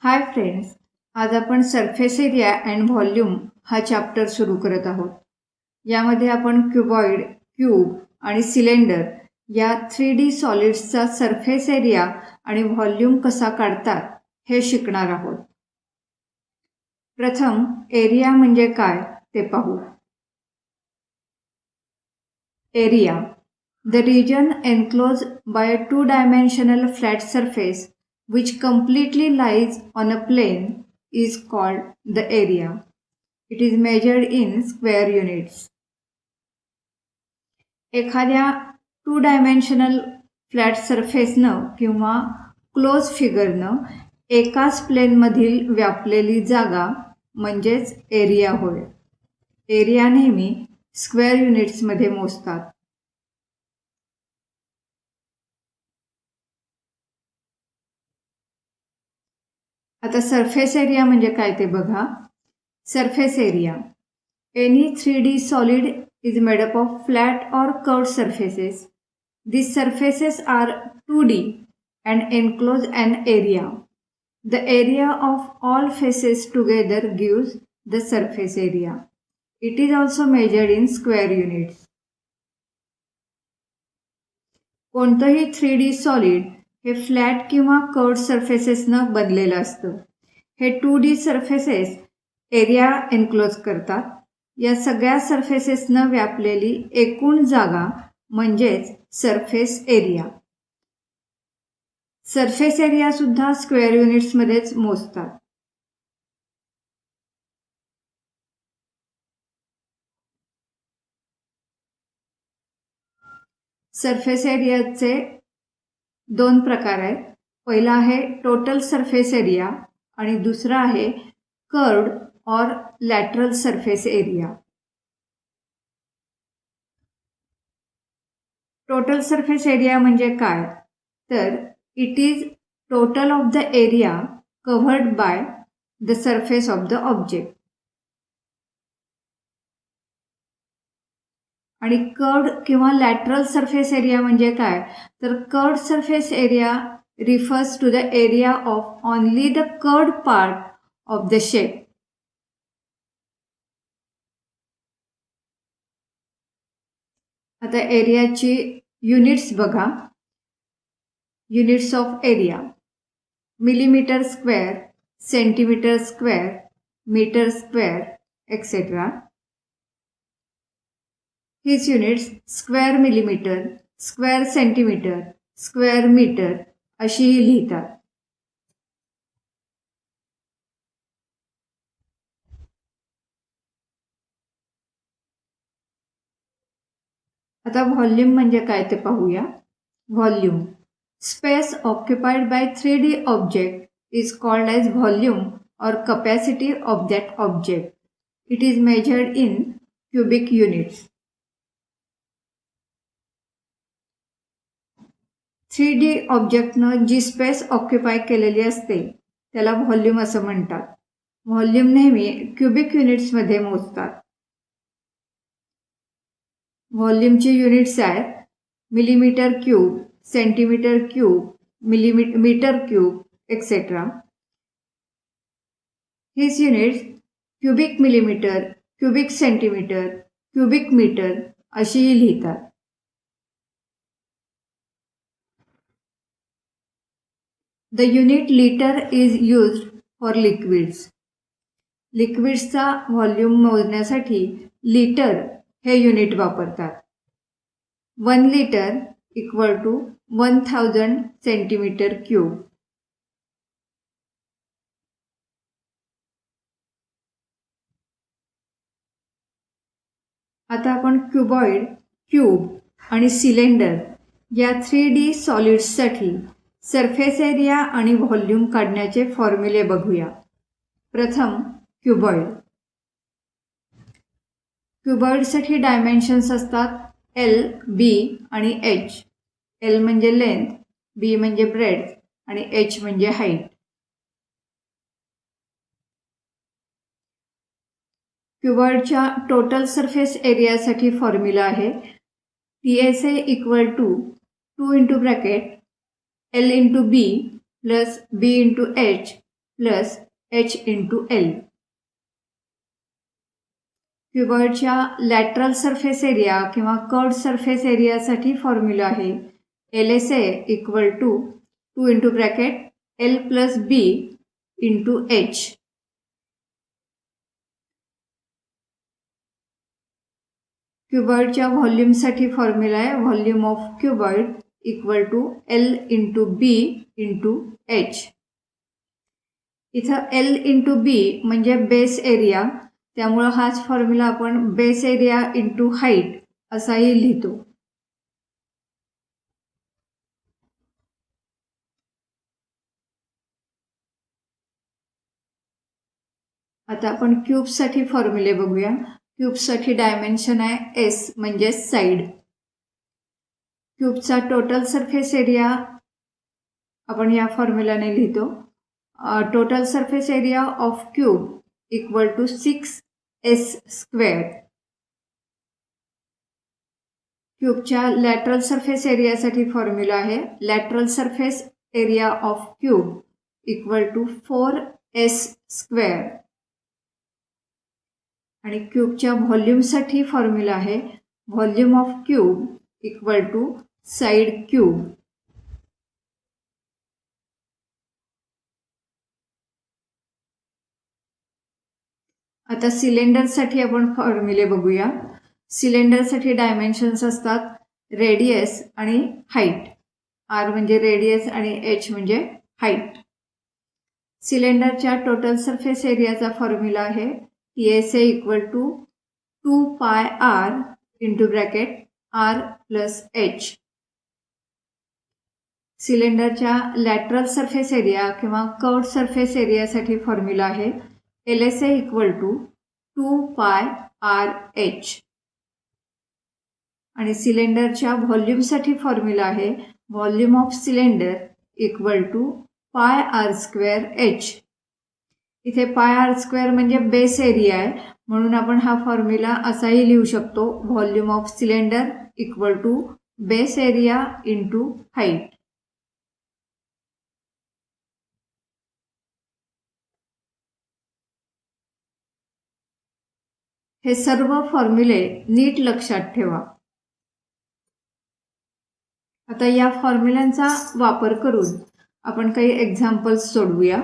Hi friends, आज आपण surface area and volume हा चॅप्टर सुरू करत आहोत. यामध्ये आपण क्युबॉइड, क्यूब आणि सिलेंडर या 3D सॉलिड्सचा सरफेस एरिया आणि व्हॉल्यूम कसा काढतात हे शिकणार आहोत. प्रथम एरिया म्हणजे काय ते पाहू. Area, the region enclosed by a two-dimensional flat surface which completely lies on a plane is called the area. It is measured in square units. एखाद्या टू डायमेन्शनल फ्लॅट सरफेसनं किंवा क्लोज फिगरनं एकाच प्लेनमधील व्यापलेली जागा म्हणजेच एरिया होय. एरिया नेहमी square युनिट्समध्ये मोजतात. आता सरफेस एरिया म्हणजे काय ते बघा. Surface area, any 3D solid is made up of flat or curved surfaces. These surfaces are 2D and enclose an area. The area of all faces together gives the surface area. It is also measured in square units. कोणतंही 3D solid हे flat किंवा curved सरफेसेसनं बनलेलं असतं. हे 2D surfaces area एन्क्लोज करतात. या सगळ्या सरफेसेसनं व्यापलेली एकूण जागा म्हणजेच सरफेस एरिया. सरफेस एरिया सुद्धा स्क्वेअर युनिट्समध्येच मोजतात. सरफेस एरियाचे दोन प्रकार आहेत. पहिला आहे टोटल सरफेस एरिया आणि दुसरा आहे curved or lateral surface area. Total surface area म्हणजे काय तर it is total of the area covered by the surface of the object. आणि कर्व्ड किंवा लॅटरल सरफेस एरिया म्हणजे काय तर curved surface area refers to the area of only the curved part of the shape. आता एरियाची units बघा. Units of area, millimetre square, centimetre square, metre square etcetera. हीच units square millimetre, square centimetre, square metre अशीही लिहितात. आता volume म्हणजे काय ते पाहूया. Volume, space occupied by 3D object is called as volume or capacity of that object. It is measured in cubic units. 3D ऑब्जेक्टनं जी स्पेस ऑक्युपाय केलेली असते त्याला व्हॉल्यूम असं म्हणतात. व्हॉल्यूम नेहमी क्युबिक युनिट्समध्ये मोजतात. व्हॉल्यूमचे युनिट्स आहेत millimetre cube, centimetre cube, metre cube etcetera. हीच units cubic millimetre, cubic centimetre, cubic metre अशीही लिहितात. The unit litre is used for liquids. लिक्विड्सचा व्हॉल्यूम मोजण्यासाठी लिटर हे युनिट वापरतात. 1 litre equal to 1000 centimetre cube. आता आपण क्युबॉइड, क्यूब आणि सिलेंडर या 3D सॉलिड्ससाठी सरफेस एरिया आणि व्हॉल्यूम काढण्याचे फॉर्म्युले बघूया. प्रथम क्युबॉइड. क्युबॉइडसाठी डायमेन्शन्स असतात L, B आणि H. L म्हणजे लेंथ, B म्हणजे ब्रेड्थ आणि H म्हणजे हाईट. क्युबॉइडच्या टोटल सरफेस एरियासाठी फॉर्म्युला आहे TSA equal to 2 into bracket L into B plus B into H plus h into L. क्युबॉइडच्या लॅटरल सरफेस एरिया किंवा कर्ड सरफेस एरियासाठी फॉर्म्युला आहे LSA equal to 2 into bracket L plus B into H. क्युबॉइडच्या व्हॉल्यूमसाठी formula आहे volume of cuboid equal to L into B into H. इथं L into B म्हणजे base area, त्यामुळं हाच फॉर्म्युला आपण बेस एरिया इंटू हाईट असाही लिहितो. आता आपण क्यूबसाठी फॉर्म्युले बघूया. क्यूबसाठी डायमेन्शन आहे S म्हणजे साईड. क्यूबचा टोटल सरफेस एरिया आपण या फॉर्म्युलाने लिहितो. Total surface area of cube equal to 6S square. क्यूबच्या लॅटरल सरफेस एरियासाठी फॉर्म्युला आहे lateral surface area of cube equal to 4S square. आणि क्यूबच्या व्हॉल्यूमसाठी फॉर्म्युला आहे volume of cube equal to side cube. आता सिलेंडरसाठी आपण फॉर्म्युले बघूया. सिलेंडरसाठी डायमेन्शन्स असतात रेडियस आणि हाईट. R म्हणजे रेडियस आणि H म्हणजे हाईट. सिलेंडरच्या टोटल सरफेस एरियाचा फॉर्म्युला आहे TSA equal to 2 pi R into bracket R plus H. सिलेंडरच्या लॅटरल सरफेस एरिया किंवा कर्व्ड सरफेस एरियासाठी फॉर्म्युला आहे LSA equal to 2 pi RH. आणि सिलेंडरच्या व्हॉल्यूमसाठी फॉर्म्युला आहे volume of cylinder equal to pi R square H. इथे pi R square म्हणजे बेस एरिया आहे, म्हणून आपण हा फॉर्म्युला असाही लिहू शकतो volume of cylinder equal to base area into height. हे सर्व फॉर्म्युले नीट लक्षात ठेवा. आता या फॉर्म्युलांचा वापर करून आपण काही एक्झाम्पल्स सोडवूया.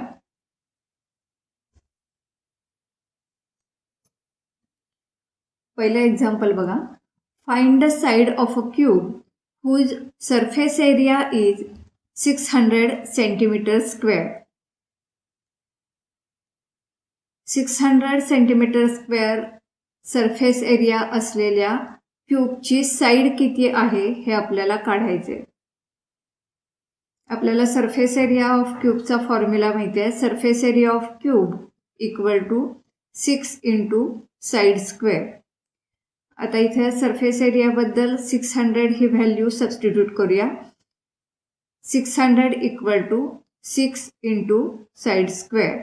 पहिलं एक्झाम्पल बघा. Find the side of a cube whose surface area is 600 centimetre square. 600 centimetre square surface area असलेल्या क्यूबची साईड किती आहे हे आपल्याला काढायचे. आपल्याला सरफेस एरिया ऑफ क्यूबचा फॉर्म्युला माहिती आहे surface area of cube equal to 6 into side square. आता इथे सरफेस एरियाबद्दल 600 ही व्हॅल्यू सबस्टिट्यूट करूया. 600 equal to 6 into side square.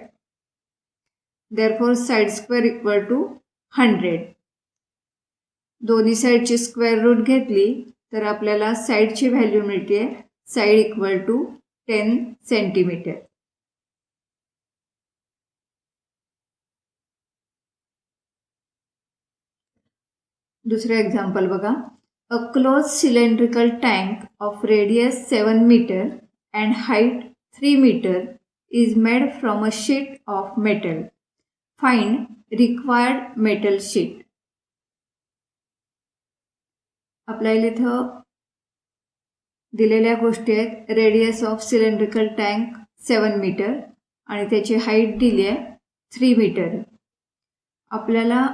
Therefore side square equal to 100. दोन्ही साईडची स्क्वेअर रूट घेतली तर आपल्याला साईडची व्हॅल्यू मिळते साईड इक्वल टू 10 सेंटीमीटर. दुसरे एक्झाम्पल बघा. A close cylindrical tank of radius 7 metre and height 3 metre is made from a sheet of metal. Find required metal sheet. आपल्याला इथं दिलेल्या गोष्टी आहेत. Radius of cylindrical tank 7 metre आणि त्याची height दिली आहे 3 मीटर. आपल्याला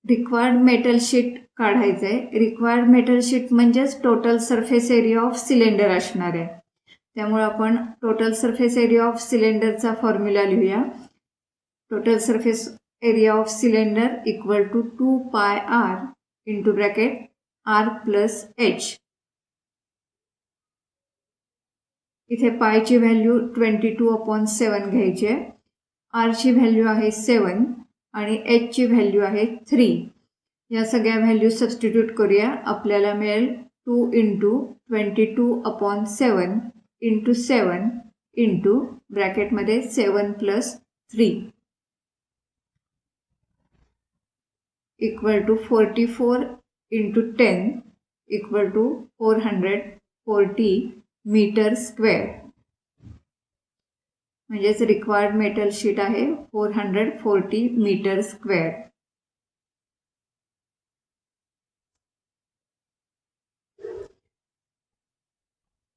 रिक्वायर्ड मेटल शीट काढायचं आहे. रिक्वायर्ड मेटल शीट म्हणजेच total surface area of cylinder असणार आहे. त्यामुळे आपण टोटल सरफेस एरिया ऑफ सिलेंडरचा फॉर्म्युला लिहूया. Total surface area of cylinder equal to 2 pi R into bracket R plus H. इथे पायची व्हॅल्यू 22/7 घ्यायची आहे. R ची व्हॅल्यू आहे 7 आणि H ची व्हॅल्यू आहे 3. या सगळ्या व्हॅल्यू सबस्टिट्यूट करूया. आपल्याला मिळेल 2 इंटू 22/7 इंटू 7 इंटू ब्रॅकेटमध्ये 7 + 3 equal to 44 into 10 equal to 440 metre square. म्हणजेच रिक्वायर्ड मेटल शीट आहे 440 मीटर स्क्वेअर.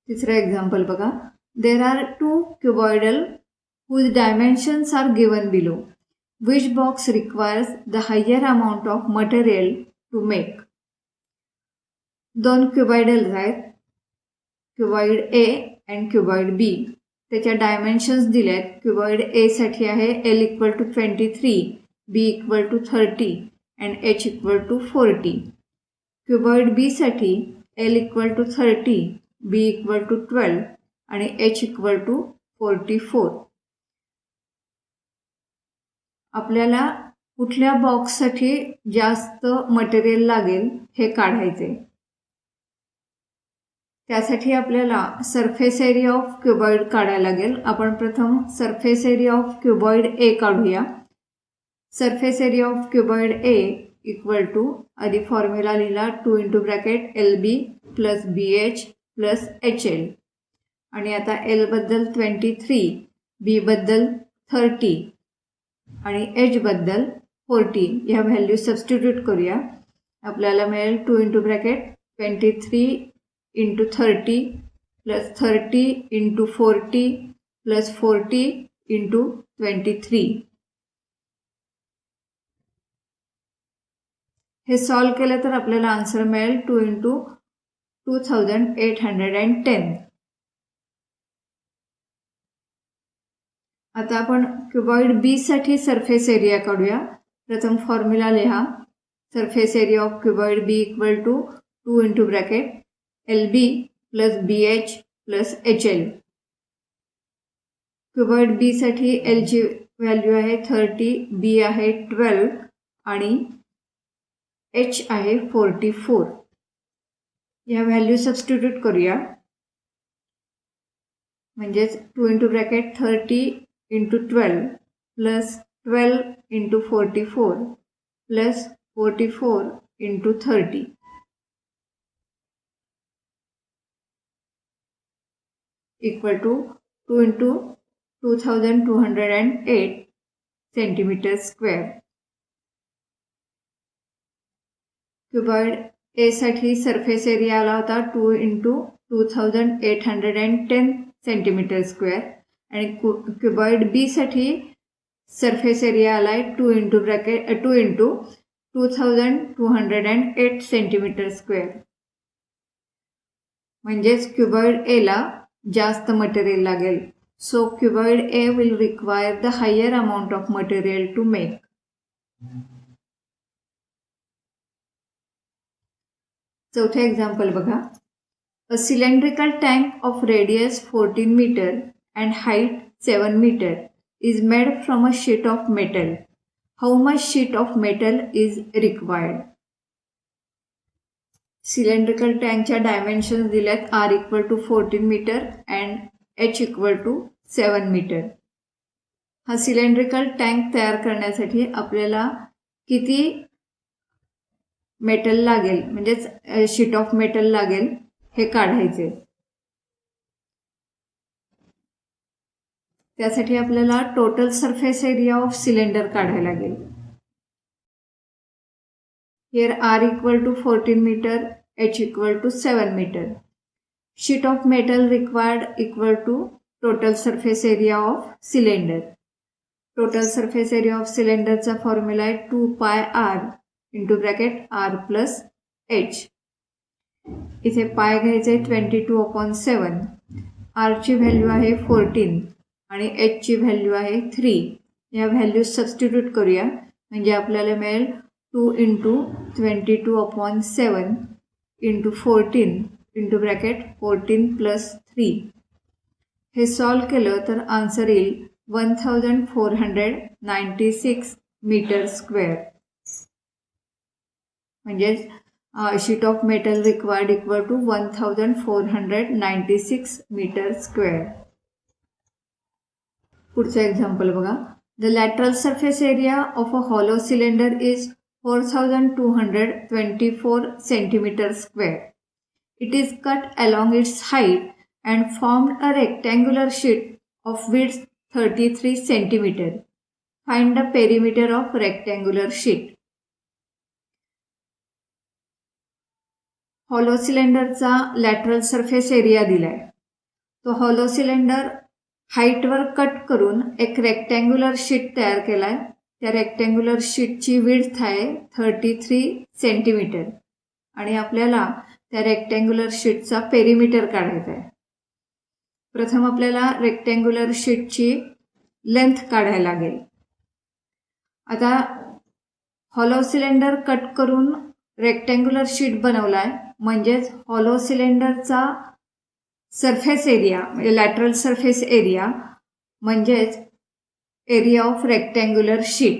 तिसरं एक्झाम्पल बघा. There are 2 cuboidal whose dimensions are given below. Which box requires the higher amount of material to make? दोन cuboidals आहेत, cuboid A and cuboid B. त्याच्या dimensions दिले आहेत. Cuboid A साठी आहे L equal to 23, B equal to 30 and H equal to 40. Cuboid B साठी L equal to 30, B equal to 12 आणि H equal to 44. आपल्याला कुठल्या बॉक्ससाठी जास्त मटेरियल लागेल हे काढायचे. त्यासाठी आपल्याला सरफेस एरिया ऑफ क्युबॉइड काढायला लागेल. आपण प्रथम surface area of cuboid A काढूया. Surface area of cuboid A equal to आधी फॉर्म्युला लिहिला 2 into bracket LB plus BH plus HL. आणि आता L बद्दल 23, B बद्दल 30 आणि H बद्दल 40 ह्या व्हॅल्यू सबस्टिट्यूट करूया. आपल्याला मिळेल 2 into bracket 23 into 30 plus 30 into 40 plus 40 into 23. हे सॉल्व केलं तर आपल्याला आन्सर मिळेल 2 इंटू 2810. आता आपण क्युबॉइड बी साठी सरफेस एरिया काढूया. प्रथम फॉर्म्युला लिहा. Surface area of cuboid B equal to 2 into bracket LB plus BH plus HL. Cuboid B साठी L ची व्हॅल्यू आहे 30, B आहे 12 आणि H आहे 44. या व्हॅल्यू सबस्टिट्यूट करूया. म्हणजेच 2 into bracket 30 into 12 plus 12 into 44 plus 44 into 30 equal to 2 into 2208 centimetre square. Cuboid A साठी सरफेस एरिया आला होता 2 इंटू 2810 सेंटीमीटर स्क्वेअर आणि क्युबॉइड बी साठी सरफेस एरिया आलाय 2 इंटू 2208 सेंटीमीटर स्क्वेअर. म्हणजेच क्युबॉइड ए ला जास्त मटेरियल लागेल. So cuboid A will require the higher amount of material to make. चौथे एक्झाम्पल बघा. अ cylindrical tank of radius 14 metre and height 7 metre is made from a sheet of metal. How much sheet of metal is required? Cylindrical tank च्या dimensions दिल्यात R equal to 14 metre and H equal to 7 metre. हा cylindrical tank तयार करण्यासाठी आपल्याला किती metal लागेल म्हणजेच sheet of metal लागेल हे काढायचे. त्यासाठी आपल्याला total surface area of cylinder काढायला लागेल. Here R equal to 14 metre, H equal to 7 metre. Sheet of metal required equal to total surface area of cylinder. Total surface area of सिलेंडरचा formula आहे 2 pi R into bracket R plus H. इथे पाय घ्यायचे 22/7. R ची value आहे 14 आणि H ची value आहे 3. या व्हॅल्यू सबस्टिट्यूट करूया म्हणजे आपल्याला मिळेल 2 into 22/7 into 14 into bracket 14 plus 3. हे सॉल्व केलं तर आन्सर येईल 1496 मीटर स्क्वेअर. म्हणजेच sheet of metal required equal to 1496 metre square. पुढचं एक्झाम्पल बघा. The lateral surface area of a hollow cylinder is 4224 centimeter square. It is cut along its height and formed a rectangular sheet of width 33 centimeter. Find the perimeter of rectangular sheet. Hollow सिलेंडरचा lateral surface area दिलाय. तो hollow cylinder हाईटवर cut करून एक rectangular sheet तयार केलाय. त्या rectangular शीटची width आहे 33 centimetre आणि आपल्याला त्या रेक्टँग्युलर शीटचा पेरिमीटर काढायचा आहे. प्रथम आपल्याला रेक्टँग्युलर शीटची लेंथ काढायला लागेल. आता हॉलो सिलेंडर कट करून रेक्टँग्युलर शीट बनवलाय, म्हणजेच हॉलो सिलेंडरचा सरफेस एरिया म्हणजे लॅटरल सरफेस एरिया म्हणजेच एरिया ऑफ रेक्टँग्युलर शीट.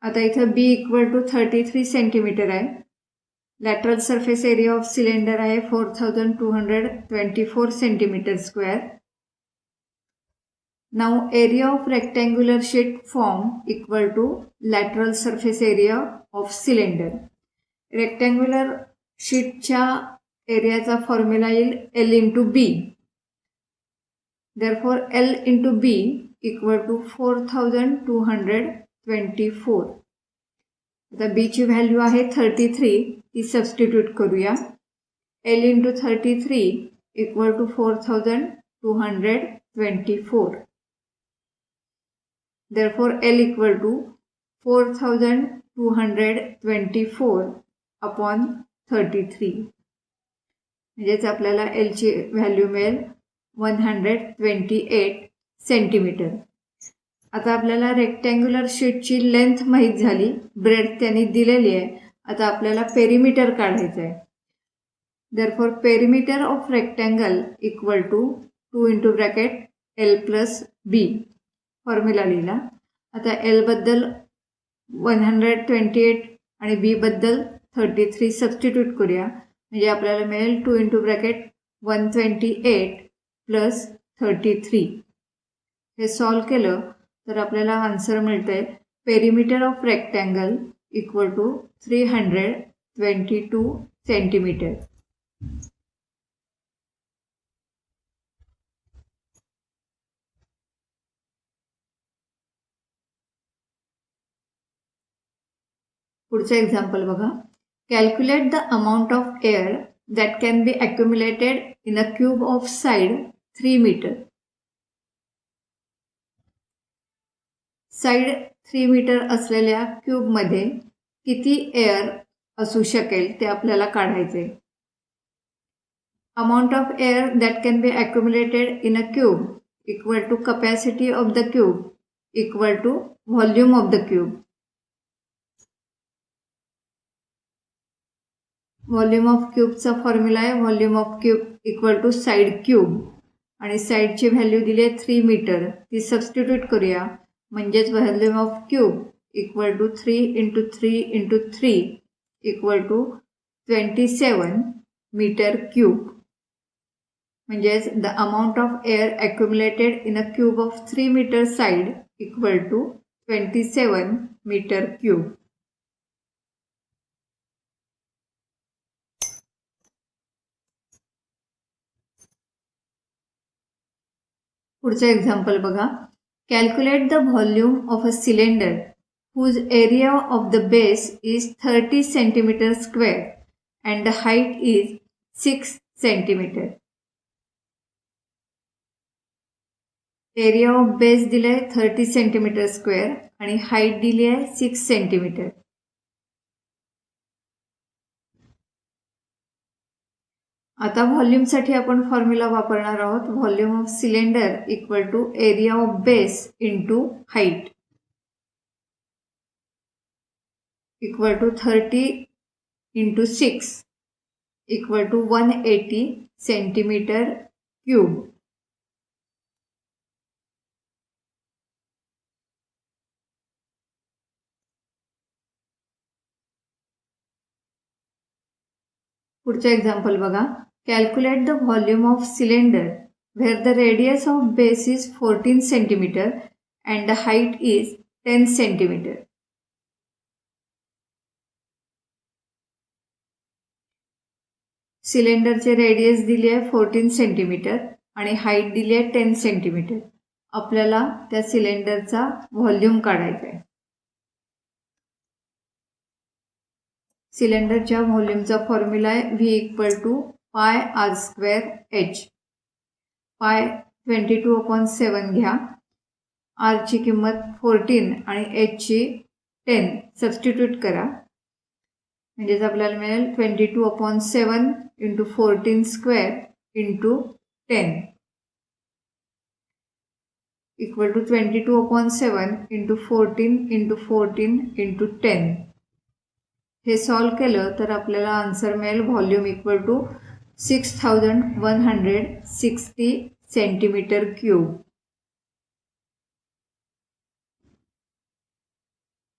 आता इथं बी इक्वल टू 33 सेंटीमीटर आहे. Lateral surface area of cylinder आहे 4224 centimetre square. Now area of rectangular sheet form equal to lateral surface area of cylinder. Rectangular शीटच्या एरियाचा formula येईल L into B. Therefore L into B equal to 4224. आता B ची value आहे 33, ती substitute करूया. L into 33 equal to 4224. Therefore L equal to 4224 upon 33. म्हणजेच आपल्याला L ची व्हॅल्यू मिळेल 128 सेंटीमीटर. आता आपल्याला रेक्टँग्युलर शीटची लेंथ माहीत झाली, ब्रेड त्यांनी दिलेली आहे. आता आपल्याला पेरिमीटर काढायचं आहे. Therefore perimeter of rectangle equal to 2 into bracket L plus B. Formula लिहिला. आता L बद्दल 128 आणि बी बद्दल 33 सबस्टिट्यूट करूया. म्हणजे आपल्याला मिळेल 2 इंटू ब्रॅकेट 128 प्लस 33. हे सॉल्व केलं तर आपल्याला आन्सर मिळतंय perimeter of rectangle equal to 322 centimetre. पुढचं एक्झाम्पल बघा. Calculate the amount of air that can be accumulated in a cube of side 3 meter. Side 3 metre असलेल्या क्यूबमध्ये किती एअर असू शकेल ते आपल्याला काढायचे. Amount of air that can be accumulated in a cube equal to capacity of the cube equal to volume of the cube. Volume of क्यूबचा formula आहे volume of cube equal to side cube आणि साइडची value दिली आहे 3 metre, ती substitute करूया. म्हणजेच volume of cube equal to 3 into 3 into 3 equal to 27 metre cube. म्हणजेच the amount of air accumulated in a cube of 3 metre side equal to 27 metre cube. पुढचं example बघा. Calculate the volume of a cylinder whose area of the base is 30 centimeter square and the height is 6 centimeter. Area of base दिले 30 centimetre square आणि height दिली आहे 6 centimetre. आता व्हॉल्यूमसाठी आपण formula वापरणार आहोत. Volume of cylinder equal to area of base into height equal to 30 into 6 equal to 180 centimetre cube. पुढचं example बघा. Calculate the volume of cylinder where the radius of base is 14 centimeter and the height is 10 centimeter. सिलेंडरचे radius दिली आहे 14 centimetre आणि height दिली आहे 10 centimetre. आपल्याला त्या सिलेंडरचा व्हॉल्यूम काढायचा आहे. सिलेंडरच्या व्हॉल्यूमचा फॉर्म्युला आहे V equal to pi R square H. Pi 22/7 घ्या, आरची किंमत 14 आणि एचची 10 सबस्टिट्यूट करा, म्हणजेच आपल्याला मिळेल 22/7 into 14 square into 10 equal to 22/7 into 14 into 14 into 10. हे सॉल्व केलं तर आपल्याला आन्सर मिळेल volume equal to 6160 centimetre cube.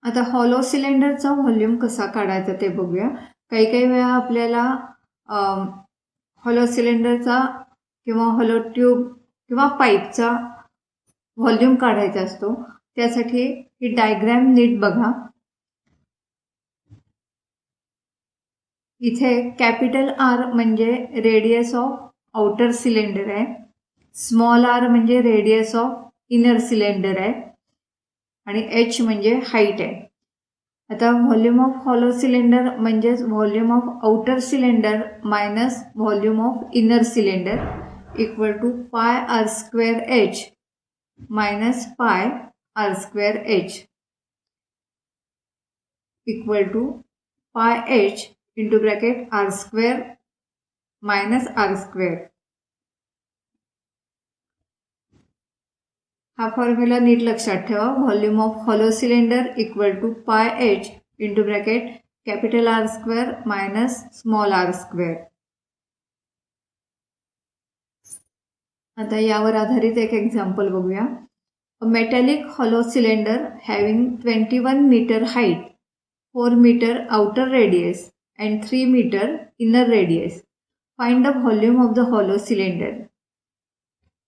आता हॉलो सिलेंडरचा व्हॉल्यूम कसा काढायचा ते बघूया. काही वेळा आपल्याला हॉलो सिलेंडरचा किंवा हॉलो ट्यूब किंवा पाईपचा व्हॉल्यूम काढायचा असतो. त्यासाठी ही डायग्रॅम नीट बघा. इथे कॅपिटल आर म्हणजे रेडियस ऑफ आउटर सिलेंडर आहे, स्मॉल आर म्हणजे रेडियस ऑफ इनर सिलेंडर आहे आणि एच म्हणजे हाईट आहे. आता व्हॉल्यूम ऑफ हॉलो सिलेंडर म्हणजेच volume of outer cylinder minus volume of inner cylinder equal to pi R square H minus pi R square H equal to pi H into bracket R square minus R square. हा formula नीट लक्षात ठेवा. Volume of hollow cylinder equal to pi H into bracket capital R square minus small R square. आता यावर आधारित एक example बघूया. A metallic hollow cylinder having 21 metre height, 4 metre outer radius and 3 meter inner radius. Find the volume of the hollow cylinder.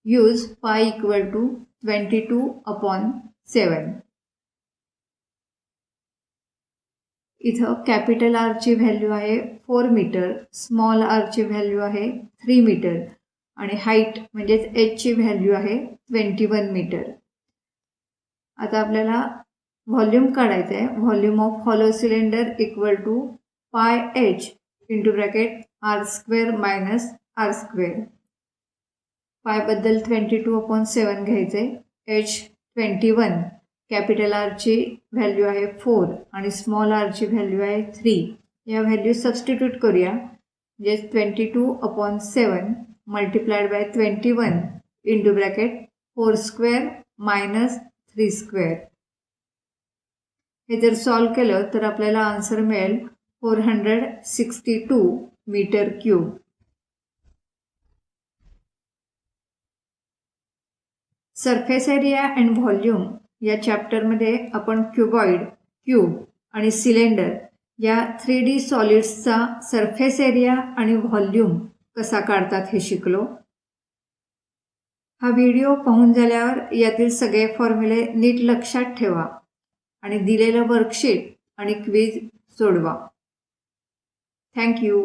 Use pi equal to 22/7. इथं capital R ची value आहे 4 metre, small R ची value आहे 3 metre आणि height म्हणजेच H ची value आहे 21 metre. आता आपल्याला व्हॉल्यूम काढायचं आहे. Volume of hollow cylinder equal to pi H into bracket R square minus R square. पायबद्दल 22/7 घ्यायचे, एच 21, कॅपिटल आरची व्हॅल्यू आहे 4 आणि स्मॉल आरची व्हॅल्यू आहे 3. या व्हॅल्यू सबस्टिट्यूट करूया, म्हणजे 22/7 multiplied by 21 into bracket 4 square minus 3 square. हे जर सॉल्व केलं तर आपल्याला आन्सर मिळेल 462 metre cube. Surface area and volume या चॅप्टरमध्ये आपण क्युबॉइड, क्यूब आणि सिलेंडर या 3D सॉलिड्सचा सरफेस एरिया आणि व्हॉल्यूम कसा काढतात हे शिकलो. हा व्हिडिओ पाहून झाल्यावर यातील सगळे फॉर्म्युले नीट लक्षात ठेवा आणि दिलेलं वर्कशीट आणि क्विज सोडवा. Thank you.